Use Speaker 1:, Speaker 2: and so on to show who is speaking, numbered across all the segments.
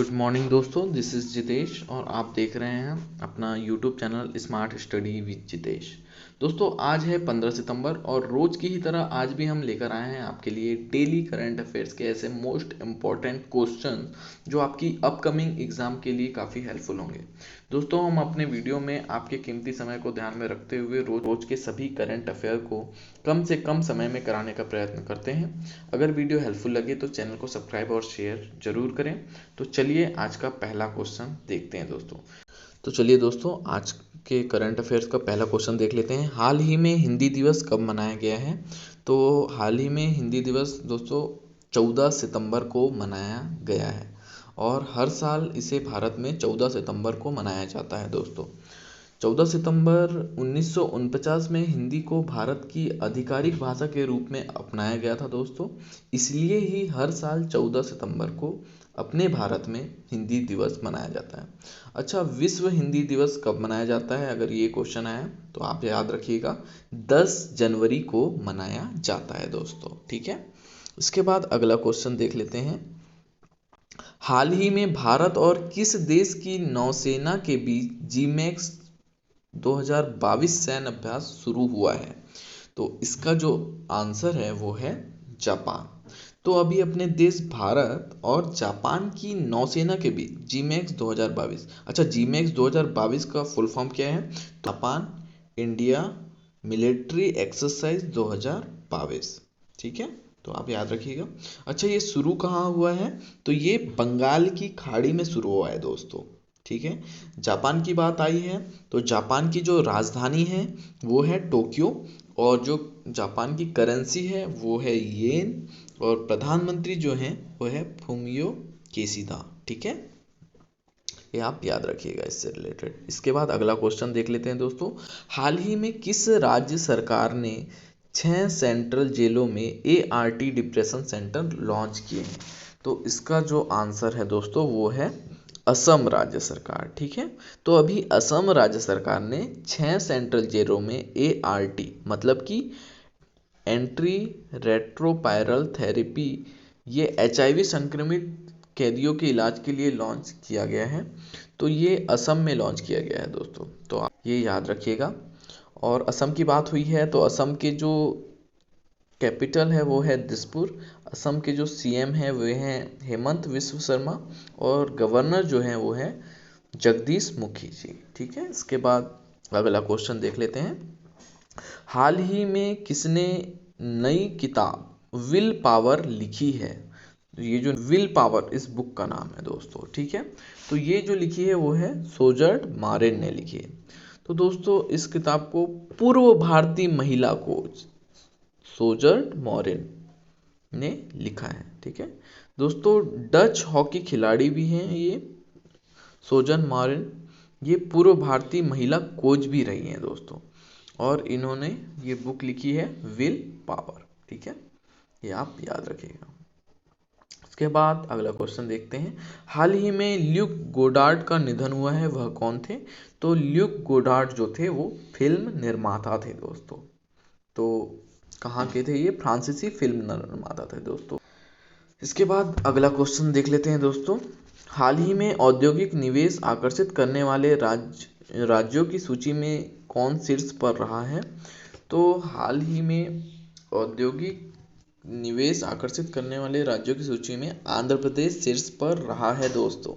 Speaker 1: Good morning दोस्तों, this is Jitesh और आप देख रहे हैं अपना YouTube channel smart study with Jitesh. दोस्तों आज है 15 सितंबर और रोज़ की ही तरह आज भी हम लेकर आए हैं आपके लिए डेली करंट अफेयर्स के ऐसे मोस्ट इम्पॉर्टेंट क्वेश्चन जो आपकी अपकमिंग एग्ज़ाम के लिए काफ़ी हेल्पफुल होंगे। दोस्तों हम अपने वीडियो में आपके कीमती समय को ध्यान में रखते हुए रोज़ के सभी करंट अफेयर को कम से कम समय में कराने का प्रयत्न करते हैं। अगर वीडियो हेल्पफुल लगे तो चैनल को सब्सक्राइब और शेयर जरूर करें। तो चलिए आज का पहला क्वेश्चन देखते हैं दोस्तों। तो चलिए दोस्तों आज के करंट अफेयर्स का पहला क्वेश्चन देख लेते हैं। हाल ही में हिंदी दिवस कब मनाया गया है? तो हाल ही में हिंदी दिवस दोस्तों 14 सितंबर को मनाया गया है और हर साल इसे भारत में 14 सितंबर को मनाया जाता है दोस्तों। 14 सितंबर 1949 में हिंदी को भारत की आधिकारिक भाषा के रूप में अपनाया गया था दोस्तों। इसलिए ही हर साल 14 सितंबर को अपने भारत में हिंदी दिवस मनाया जाता है। अच्छा, विश्व हिंदी दिवस कब मनाया जाता है? अगर ये क्वेश्चन आया तो आप याद रखिएगा 10 जनवरी को मनाया जाता है दोस्तों। ठीक है, इसके बाद अगला क्वेश्चन देख लेते हैं। हाल ही में भारत और किस देश की नौसेना के बीच जीमैक्स 2022 सैन्य अभ्यास शुरू हुआ है? तो इसका जो आंसर है वो है जापान। तो अभी अपने देश भारत और जापान की नौसेना के बीच जीमैक्स 2022। अच्छा, जीमैक्स 2022 का फुल फॉर्म क्या है? Japan India military exercise 2022। ठीक है, तो आप याद रखिएगा। अच्छा, ये शुरू कहाँ हुआ है? तो ये बंगाल की खाड़ी में शुरू हुआ है दोस्तों। ठीक है, जापान की बात आई है तो जापान की जो राजधानी है वो है टोक्यो और जो जापान की करेंसी है वो है येन और प्रधानमंत्री जो हैं वो है फुमियो केशिदा। ठीक है, ये आप याद रखिएगा इससे रिलेटेड। इसके बाद अगला क्वेश्चन देख लेते हैं दोस्तों। हाल ही में किस राज्य सरकार ने 6 सेंट्रल जेलों में ART डिप्रेशन सेंटर लॉन्च किए हैं? तो इसका जो आंसर है दोस्तों वो है असम राज्य सरकार। ठीक है, तो अभी असम राज्य सरकार ने 6 सेंट्रल जेलों में ART मतलब कि एंट्री रेट्रोपायरल थेरेपी, ये HIV संक्रमित कैदियों के इलाज के लिए लॉन्च किया गया है। तो ये असम में लॉन्च किया गया है दोस्तों, तो आप ये याद रखिएगा। और असम की बात हुई है तो असम के जो कैपिटल है वो है दिसपुर। असम के जो CM है वो हैं हेमंत विश्व शर्मा और गवर्नर जो हैं वो है जगदीश मुखी जी। ठीक है, इसके बाद अगला क्वेश्चन देख लेते हैं। हाल ही में किसने नई किताब विल पावर लिखी है? तो ये जो विल पावर इस बुक का नाम है दोस्तों। ठीक है, तो ये जो लिखी है वो है सोजर्ड मारेन ने लिखी है। तो दोस्तों इस किताब को पूर्व भारतीय महिला कोच सोजर्ड मॉरेन ने लिखा है। ठीक है दोस्तों, डच हॉकी खिलाड़ी भी हैं ये सोजन मॉरेन। ये पूर्व भारतीय महिला कोच भी रही हैं दोस्तों और इन्होंने ये बुक लिखी है विल पावर। ठीक है, ये आप याद रखिएगा। इसके बाद अगला क्वेश्चन देखते हैं। हाल ही में ल्यूक गोडार्ड का निधन हुआ है, वह कौन थे? तो ल्यूक गोडार्ड जो थे वो फिल्म निर्माता थे दोस्तों। तो कहाँ के थे ये? फ्रांसीसी फिल्म निर्माता थे दोस्तों। इसके बाद अगला क्वेश्चन देख लेते हैं दोस्तों। हाल ही में औद्योगिक निवेश आकर्षित करने वाले राज्यों की सूची में कौन शीर्ष पर रहा है? तो हाल ही में औद्योगिक निवेश आकर्षित करने वाले राज्यों की सूची में आंध्र प्रदेश शीर्ष पर रहा है दोस्तों।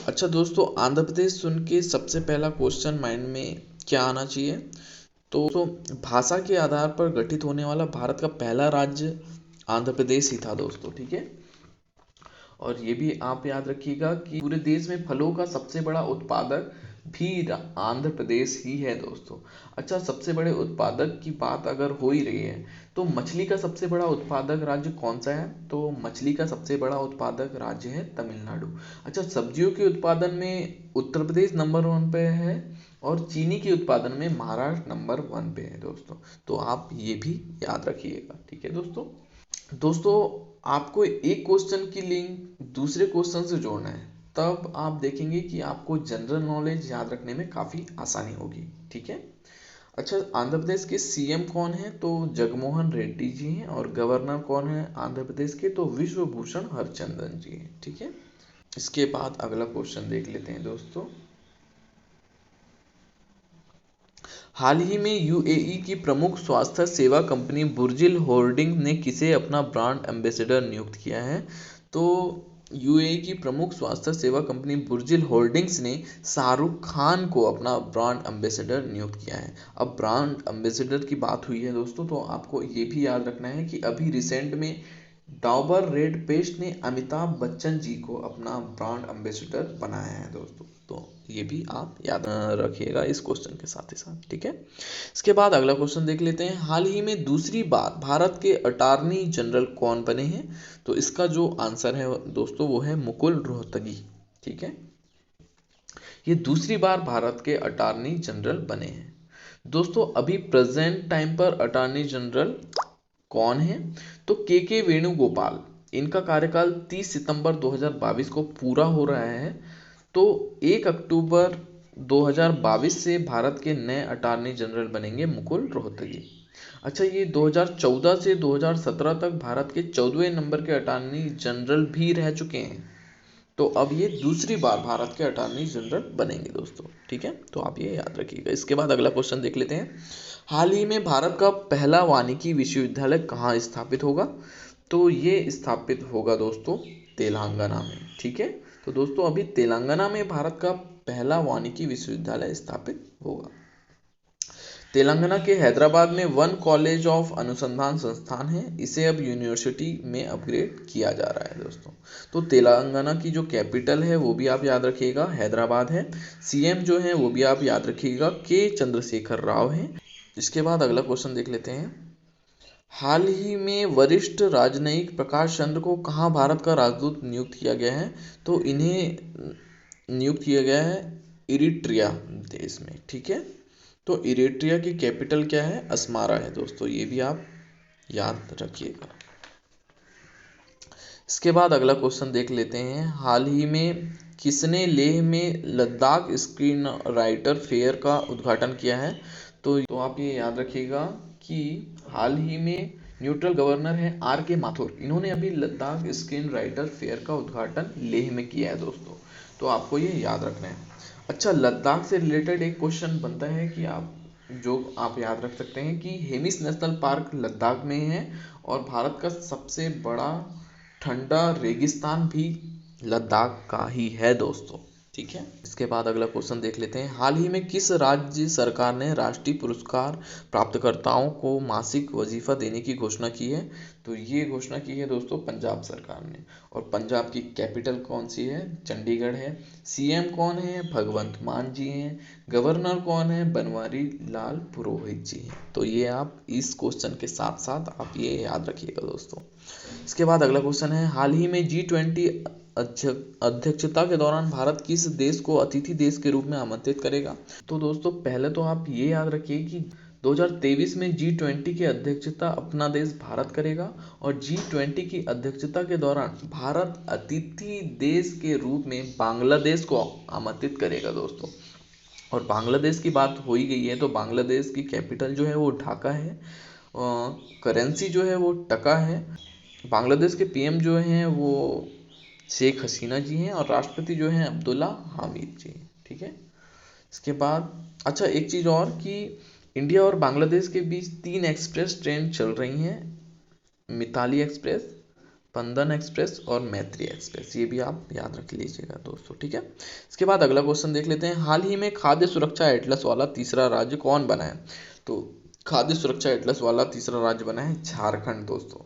Speaker 1: अच्छा दोस्तों, आंध्र प्रदेश सुन के सबसे पहला क्वेश्चन माइंड में क्या आना चाहिए? तो भाषा के आधार पर गठित होने वाला भारत का पहला राज्य आंध्र प्रदेश ही था दोस्तों। ठीक है, और ये भी आप याद रखिएगा कि पूरे देश में फलों का सबसे बड़ा उत्पादक भी आंध्र प्रदेश ही है दोस्तों। अच्छा, सबसे बड़े उत्पादक की बात अगर हो ही रही है तो मछली का सबसे बड़ा उत्पादक राज्य कौन सा है? तो मछली का सबसे बड़ा उत्पादक राज्य है तमिलनाडु। अच्छा, सब्जियों के उत्पादन में उत्तर प्रदेश नंबर 1 पे है और चीनी के उत्पादन में महाराष्ट्र नंबर 1 पे है दोस्तों। तो आप ये भी याद रखिएगा। ठीक है दोस्तों आपको एक क्वेश्चन की लिंक दूसरे क्वेश्चन से जोड़ना है, तब आप देखेंगे कि आपको जनरल नॉलेज याद रखने में काफ़ी आसानी होगी। ठीक है, अच्छा, आंध्र प्रदेश के CM कौन है? तो जगमोहन रेड्डी जी हैं और गवर्नर कौन है आंध्र प्रदेश के? तो विश्व भूषण हरचंदन जी हैं। ठीक है, इसके बाद अगला क्वेश्चन देख लेते हैं दोस्तों। हाल ही में यूएई की प्रमुख स्वास्थ्य सेवा कंपनी बुर्जिल होल्डिंग ने किसे अपना ब्रांड एम्बेसडर नियुक्त किया है? तो यूएई की प्रमुख स्वास्थ्य सेवा कंपनी बुर्जिल होल्डिंग्स ने शाहरुख खान को अपना ब्रांड एम्बेसडर नियुक्त किया है। अब ब्रांड एम्बेसडर की बात हुई है दोस्तों, तो आपको ये भी याद रखना है कि अभी रिसेंट में डाबर रेड पेस्ट ने अमिताभ बच्चन जी को अपना ब्रांड एम्बेसडर बनाया है दोस्तों। तो ये भी आप याद रखिएगा इस क्वेश्चन के साथ ही साथ, ठीक है। इसके बाद अगला क्वेश्चन देख लेते हैं। हाल ही में दूसरी बार भारत के अटॉर्नी जनरल कौन बने हैं? तो इसका जो आंसर है दोस्तों वो है मुकुल रोहतगी, ठीक है। ये दूसरी बार भारत के अटॉर्नी जनरल बने हैं दोस्तों। अभी प्रेजेंट टाइम पर अटॉर्नी जनरल कौन है? तो के वेणुगोपाल। इनका कार्यकाल 30 सितंबर 2022 को पूरा हो रहा है। तो 1 अक्टूबर 2022 से भारत के नए अटॉर्नी जनरल बनेंगे मुकुल रोहतगी। अच्छा, ये 2014 से 2017 तक भारत के 14वें नंबर के अटॉर्नी जनरल भी रह चुके हैं। तो अब ये दूसरी बार भारत के अटॉर्नी जनरल बनेंगे दोस्तों, ठीक है। तो आप ये याद रखिएगा। इसके बाद अगला क्वेश्चन देख लेते हैं। हाल ही में भारत का पहला वानिकी विश्वविद्यालय कहाँ स्थापित होगा? तो ये स्थापित होगा दोस्तों तेलंगाना में, ठीक है। तो दोस्तों अभी तेलंगाना में भारत का पहला वानिकी विश्वविद्यालय स्थापित होगा। तेलंगाना के हैदराबाद में वन कॉलेज ऑफ अनुसंधान संस्थान है, इसे अब यूनिवर्सिटी में अपग्रेड किया जा रहा है दोस्तों। तो तेलंगाना की जो कैपिटल है वो भी आप याद रखिएगा, हैदराबाद है। सीएम जो है वो भी आप याद रखिएगा, के चंद्रशेखर राव हैं। इसके बाद अगला क्वेश्चन देख लेते हैं। हाल ही में वरिष्ठ राजनयिक प्रकाश चंद्र को कहाँ भारत का राजदूत नियुक्त किया गया है? तो इन्हें नियुक्त किया गया है इरिट्रिया देश में, ठीक है। तो इरिट्रिया की कैपिटल क्या है? अस्मारा है दोस्तों, ये भी आप याद रखिएगा। इसके बाद अगला क्वेश्चन देख लेते हैं। हाल ही में किसने लेह में लद्दाख स्क्रीन राइटर फेयर का उद्घाटन किया है? तो आप ये याद रखिएगा कि हाल ही में न्यूट्रल गवर्नर है RK माथुर, इन्होंने अभी लद्दाख स्क्रीन राइटर फेयर का उद्घाटन लेह में किया है दोस्तों। तो आपको ये याद रखना है। अच्छा, लद्दाख से रिलेटेड एक क्वेश्चन बनता है कि आप याद रख सकते हैं कि हेमिस नेशनल पार्क लद्दाख में है और भारत का सबसे बड़ा ठंडा रेगिस्तान भी लद्दाख का ही है दोस्तों, ठीक है। इसके बाद अगला क्वेश्चन देख लेते हैं। हाल ही में किस राज्य सरकार ने राष्ट्रीय पुरस्कार प्राप्तकर्ताओं को मासिक वजीफा देने की घोषणा की है? तो ये घोषणा की है दोस्तों पंजाब सरकार ने। और पंजाब की कैपिटल कौन सी है? चंडीगढ़ है। सीएम कौन है? भगवंत मान जी हैं। गवर्नर कौन है? बनवारी लाल पुरोहित जी हैं। तो ये आप इस क्वेश्चन के साथ साथ आप ये याद रखिएगा दोस्तों। इसके बाद अगला क्वेश्चन है। हाल ही में G20 अध्यक्षता के दौरान भारत किस देश को अतिथि देश के रूप में आमंत्रित करेगा? तो दोस्तों पहले तो आप ये याद रखिए कि 2023 में G20 की अध्यक्षता अपना देश भारत करेगा और G20 की अध्यक्षता के दौरान भारत अतिथि देश के रूप में बांग्लादेश को आमंत्रित करेगा दोस्तों। और बांग्लादेश की बात हो ही गई है, तो बांग्लादेश की कैपिटल जो है वो ढाका है, करेंसी जो है वो टका है। बांग्लादेश के पीएम जो हैं वो शेख हसीना जी हैं और राष्ट्रपति जो हैं अब्दुल्ला हामिद जी, ठीक है। इसके बाद अच्छा एक चीज़ और कि इंडिया और बांग्लादेश के बीच 3 एक्सप्रेस ट्रेन चल रही हैं, मिताली एक्सप्रेस, पंदन एक्सप्रेस और मैत्री एक्सप्रेस, ये भी आप याद रख लीजिएगा दोस्तों, ठीक है। इसके बाद अगला क्वेश्चन देख लेते हैं। हाल ही में खाद्य सुरक्षा एटलस वाला तीसरा राज्य कौन बना है? तो खाद्य सुरक्षा एटलस वाला तीसरा राज्य बना है झारखंड दोस्तों।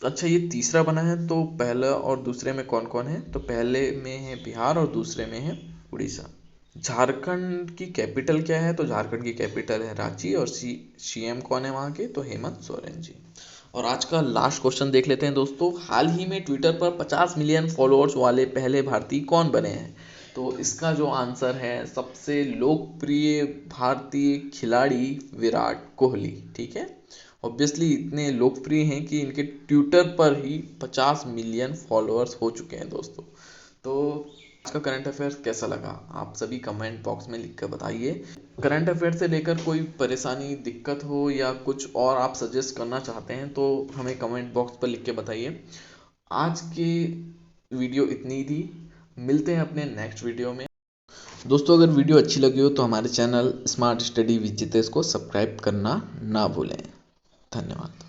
Speaker 1: अच्छा ये तीसरा बना है, तो पहला और दूसरे में कौन कौन है? तो पहले में है बिहार और दूसरे में है उड़ीसा। झारखंड की कैपिटल क्या है? तो झारखंड की कैपिटल है रांची और सीएम कौन है वहाँ के? तो हेमंत सोरेन जी। और आज का लास्ट क्वेश्चन देख लेते हैं दोस्तों। हाल ही में ट्विटर पर 50 मिलियन फॉलोअर्स वाले पहले भारतीय कौन बने हैं? तो इसका जो आंसर है सबसे लोकप्रिय भारतीय खिलाड़ी विराट कोहली, ठीक है। ऑब्वियसली इतने लोकप्रिय हैं कि इनके ट्विटर पर ही 50 मिलियन फॉलोअर्स हो चुके हैं दोस्तों। तो आज का करंट अफेयर्स कैसा लगा आप सभी कमेंट बॉक्स में लिख कर बताइए। करंट अफेयर से लेकर कोई परेशानी दिक्कत हो या कुछ और आप सजेस्ट करना चाहते हैं तो हमें कमेंट बॉक्स पर लिख के बताइए। आज के वीडियो इतनी ही थी। मिलते हैं अपने नेक्स्ट वीडियो में। दोस्तों अगर वीडियो अच्छी लगी हो तो हमारे channel smart study with Jitesh को सब्सक्राइब करना ना भूलें। धन्यवाद।